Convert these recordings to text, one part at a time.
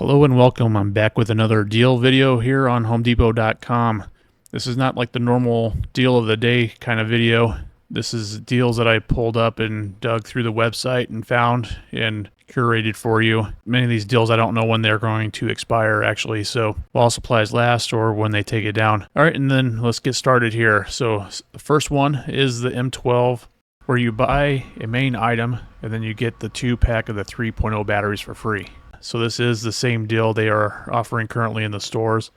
Hello and welcome. I'm back with another deal video here on HomeDepot.com. This is not like the normal deal of the day kind of video. This is deals that I pulled up and dug through the website and found and curated for you. Many of these deals I don't know when they're going to expire actually, so while supplies last or when they take it down. All right, and then let's get started here. So the first one is the M12, where you buy a main item and then you get the 2-pack of the 3.0 batteries for free. So this is the same deal they are offering currently in the stores.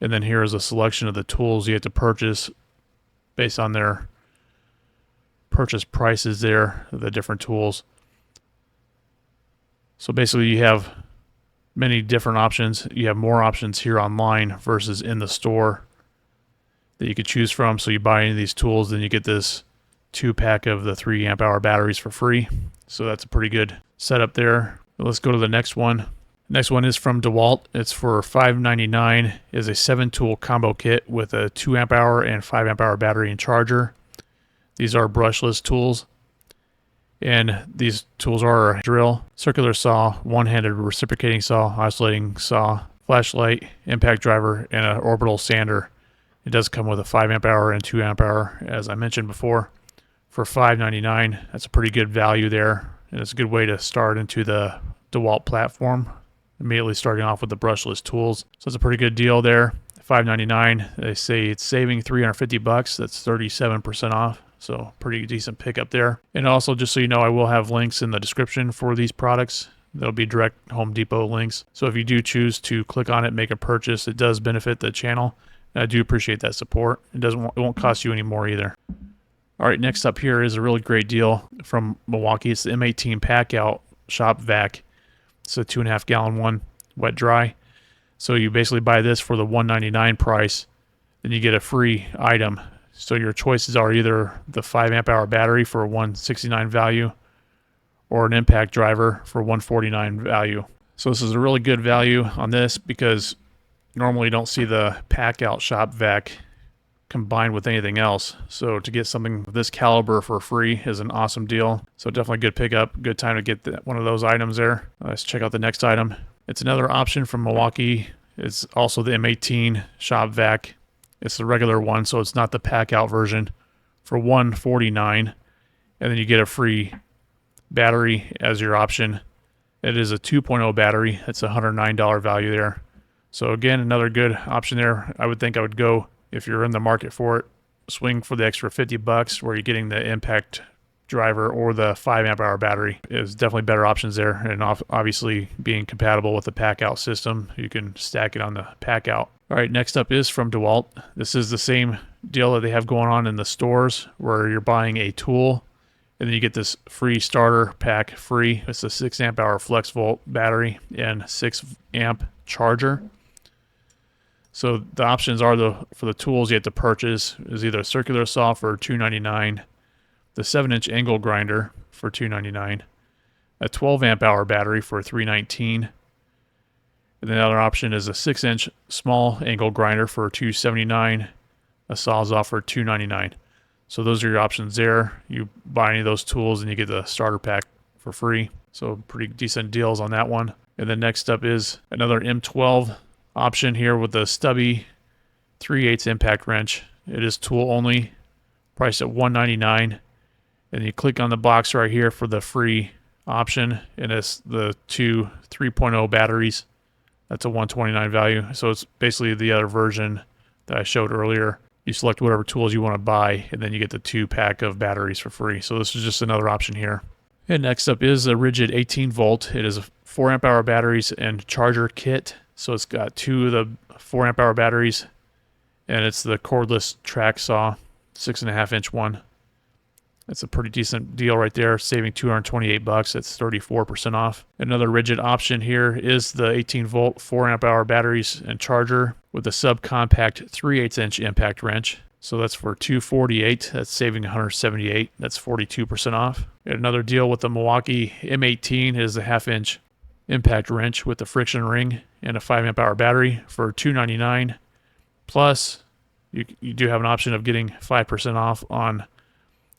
And then here is a selection of the tools you have to purchase based on their purchase prices there, the different tools. So basically you have many different options. You have more options here online versus in the store that you could choose from. So you buy any of these tools, then you get this 2-pack of the 3 amp hour batteries for free. So that's a pretty good setup there. Let's go to the next one. Next one is from DeWalt. It's for $5.99. Is a 7-tool combo kit with a 2 amp hour and 5 amp hour battery and charger. These are brushless tools. And these tools are a drill, circular saw, one-handed reciprocating saw, oscillating saw, flashlight, impact driver, and an orbital sander. It does come with a 5 amp hour and 2 amp hour, as I mentioned before, for $5.99. That's a pretty good value there. And it's a good way to start into the DeWalt platform, immediately starting off with the brushless tools. So it's a pretty good deal there. $5.99. They say it's saving $350. That's 37% off. So pretty decent pickup there. And also, just so you know, I will have links in the description for these products. There'll be direct Home Depot links. So if you do choose to click on it, make a purchase, it does benefit the channel. And I do appreciate that support. It won't cost you any more either. All right, next up here is a really great deal from Milwaukee. It's the M18 Pack Out Shop Vac. It's a 2.5 gallon one, wet dry. So you basically buy this for the $199 price, then you get a free item. So your choices are either the 5 amp hour battery for a $169 value or an impact driver for $149 value. So this is a really good value on this because normally you don't see the Pack Out Shop Vac combined with anything else. So to get something of this caliber for free is an awesome deal. So definitely good pickup, good time to get one of those items there. Let's check out the next item. It's another option from Milwaukee. It's also the M18 Shop Vac. It's the regular one, so it's not the Pack Out version, for $149. And then you get a free battery as your option. It is a 2.0 battery. It's a $109 value there. So again, another good option there. I would think I would go, if you're in the market for it, swing for the extra $50 where you're getting the impact driver or the 5 amp hour battery. Is definitely better options there. And obviously being compatible with the Pack Out system, you can stack it on the Pack Out. All right, next up is from DeWalt. This is the same deal that they have going on in the stores where you're buying a tool and then you get this free starter pack free. It's a 6 amp hour flex volt battery and 6 amp charger. So the options are for the tools you have to purchase is either a circular saw for $299, the 7-inch angle grinder for $299, a 12 amp hour battery for $319, and the other option is a 6-inch small angle grinder for $279, a Sawzall for $299. So those are your options there. You buy any of those tools and you get the starter pack for free. So pretty decent deals on that one. And then next up is another M12 option here with the stubby 3/8 impact wrench. It is tool only, priced at $199. And you click on the box right here for the free option, and it's the 2 3.0 batteries. That's a $129 value. So it's basically the other version that I showed earlier. You select whatever tools you want to buy, and then you get the 2-pack of batteries for free. So this is just another option here. And next up is a rigid 18 volt. It is a 4 amp hour batteries and charger kit. So it's got 2 of the 4 amp hour batteries, and it's the cordless track saw, 6.5 inch one. That's a pretty decent deal right there, saving $228. That's 34% off. Another rigid option here is the 18 volt 4 amp hour batteries and charger with a subcompact 3/8 inch impact wrench. So that's for $248. That's saving $178. That's 42% off. And another deal with the Milwaukee M18 is the 1/2 inch impact wrench with the friction ring and a 5 amp hour battery for $299. Plus, you do have an option of getting 5% off on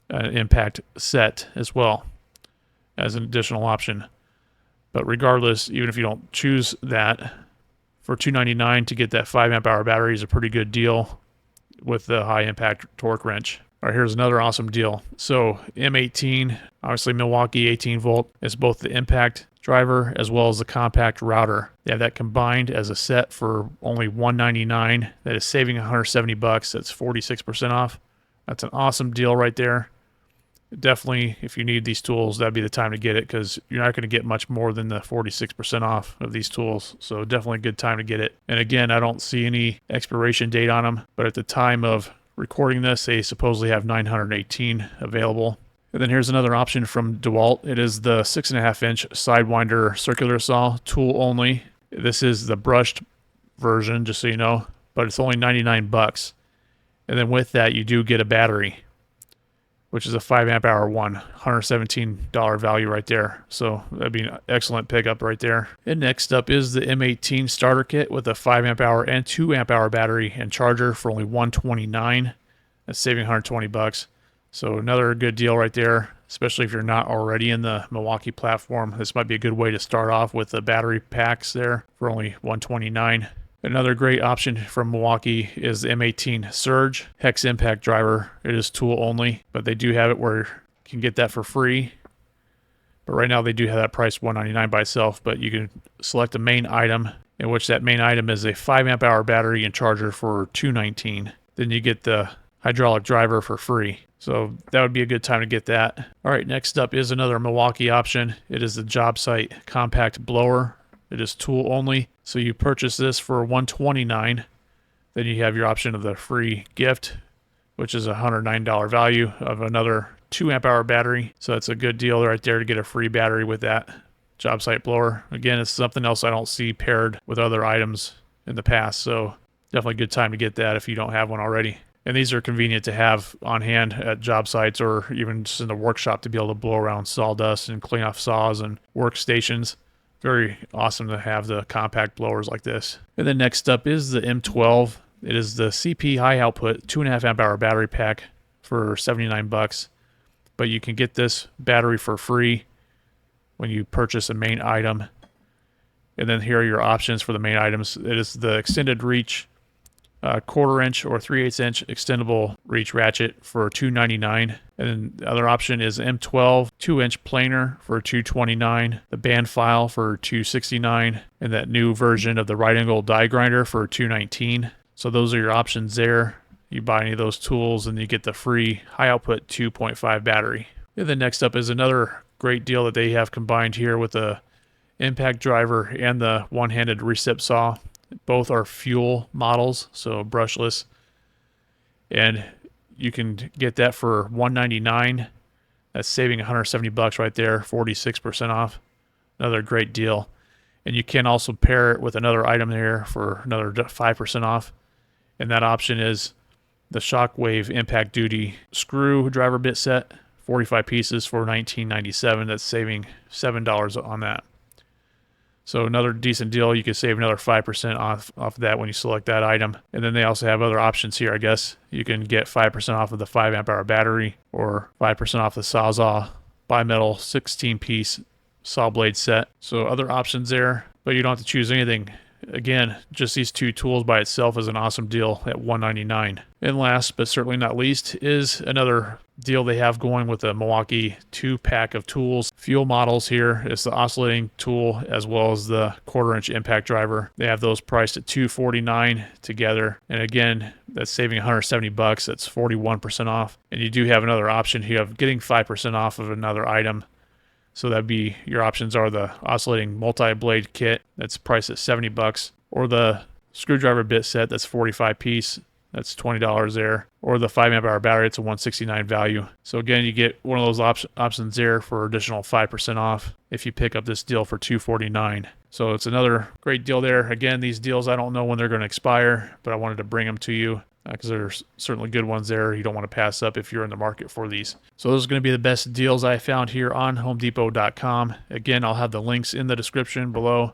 an impact set as well as an additional option. But regardless, even if you don't choose that, for $299 to get that 5 amp hour battery is a pretty good deal with the high impact torque wrench. All right, here's another awesome deal. So M18, obviously Milwaukee 18 volt, is both the impact driver as well as the compact router. They have that combined as a set for only $199. That is saving $170. That's 46% off. That's an awesome deal right there. Definitely, if you need these tools, that'd be the time to get it, because you're not going to get much more than the 46% off of these tools. So definitely a good time to get it. And again, I don't see any expiration date on them, but at the time of recording this, they supposedly have 918 available. And then here's another option from DeWalt. It is the 6.5-inch Sidewinder circular saw, tool only. This is the brushed version, just so you know, but it's only $99. And then with that, you do get a battery, which is a 5 amp hour one, $117 value right there. So that'd be an excellent pickup right there. And next up is the M18 starter kit with a 5 amp hour and 2 amp hour battery and charger for only $129. That's saving $120. So another good deal right there, especially if you're not already in the Milwaukee platform. This might be a good way to start off with the battery packs there for only $129. Another great option from Milwaukee is the M18 Surge Hex Impact Driver. It is tool only, but they do have it where you can get that for free. But right now they do have that priced $199 by itself, but you can select a main item, in which that main item is a 5 amp hour battery and charger for $219. Then you get the hydraulic driver for free. So that would be a good time to get that. All right, next up is another Milwaukee option. It is the Job Site Compact Blower. It is tool only. So you purchase this for $129. Then you have your option of the free gift, which is a $109 value of another 2 amp hour battery. So that's a good deal right there to get a free battery with that job site blower. Again, it's something else I don't see paired with other items in the past. So definitely a good time to get that if you don't have one already. And these are convenient to have on hand at job sites or even just in the workshop to be able to blow around sawdust and clean off saws and workstations. Very awesome to have the compact blowers like this. And then next up is the M12. It is the CP high output 2.5 amp hour battery pack for $79. But you can get this battery for free when you purchase a main item. And then here are your options for the main items. It is the extended reach 1/4 inch or 3/8 inch extendable reach ratchet for $299. And then the other option is M12 2-inch planer for $229, the band file for $269, and that new version of the right angle die grinder for $219. So those are your options there. You buy any of those tools and you get the free high output 2.5 battery. And then next up is another great deal that they have combined here with the impact driver and the one-handed recip saw. Both are fuel models, so brushless. And you can get that for $199. That's saving $170 right there, 46% off. Another great deal. And you can also pair it with another item there for another 5% off. And that option is the Shockwave Impact Duty screwdriver bit set, 45 pieces for $19.97. That's saving $7 on that. So another decent deal. You could save another 5% off of that when you select that item. And then they also have other options here, I guess. You can get 5% off of the 5 amp hour battery or 5% off the Sawzall bimetal 16-piece saw blade set. So other options there, but you don't have to choose anything. Again, just these two tools by itself is an awesome deal at $199. And last but certainly not least is another deal they have going with the Milwaukee 2-pack of tools. Fuel models here. It's the oscillating tool as well as the 1/4 inch impact driver. They have those priced at $249 together. And again, that's saving $170. That's 41% off. And you do have another option here of getting 5% off of another item. So that'd be, your options are the oscillating multi-blade kit that's priced at $70, or the screwdriver bit set that's 45 piece, that's $20 there, or the 5 amp hour battery, it's a $169 value. So again, you get one of those options there for additional 5% off if you pick up this deal for $249. So it's another great deal there. Again, these deals, I don't know when they're going to expire, but I wanted to bring them to you, because there's certainly good ones there you don't want to pass up if you're in the market for these. So those are going to be the best deals I found here on HomeDepot.com. Again, I'll have the links in the description below,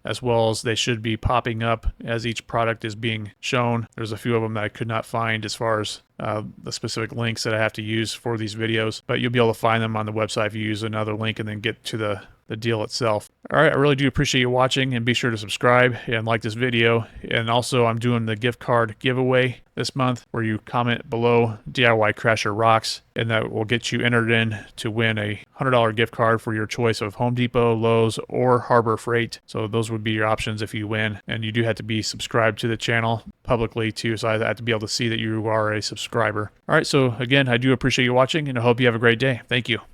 as well as they should be popping up as each product is being shown. There's a few of them that I could not find as far as the specific links that I have to use for these videos, but you'll be able to find them on the website if you use another link and then get to the the deal itself. All right, I really do appreciate you watching, and be sure to subscribe and like this video. And also, I'm doing the gift card giveaway this month where you comment below DIY Crasher Rocks, and that will get you entered in to win a $100 gift card for your choice of Home Depot, Lowe's, or Harbor Freight. So those would be your options if you win. And you do have to be subscribed to the channel publicly too, so I have to be able to see that you are a subscriber. All right, so again, I do appreciate you watching, and I hope you have a great day. Thank you.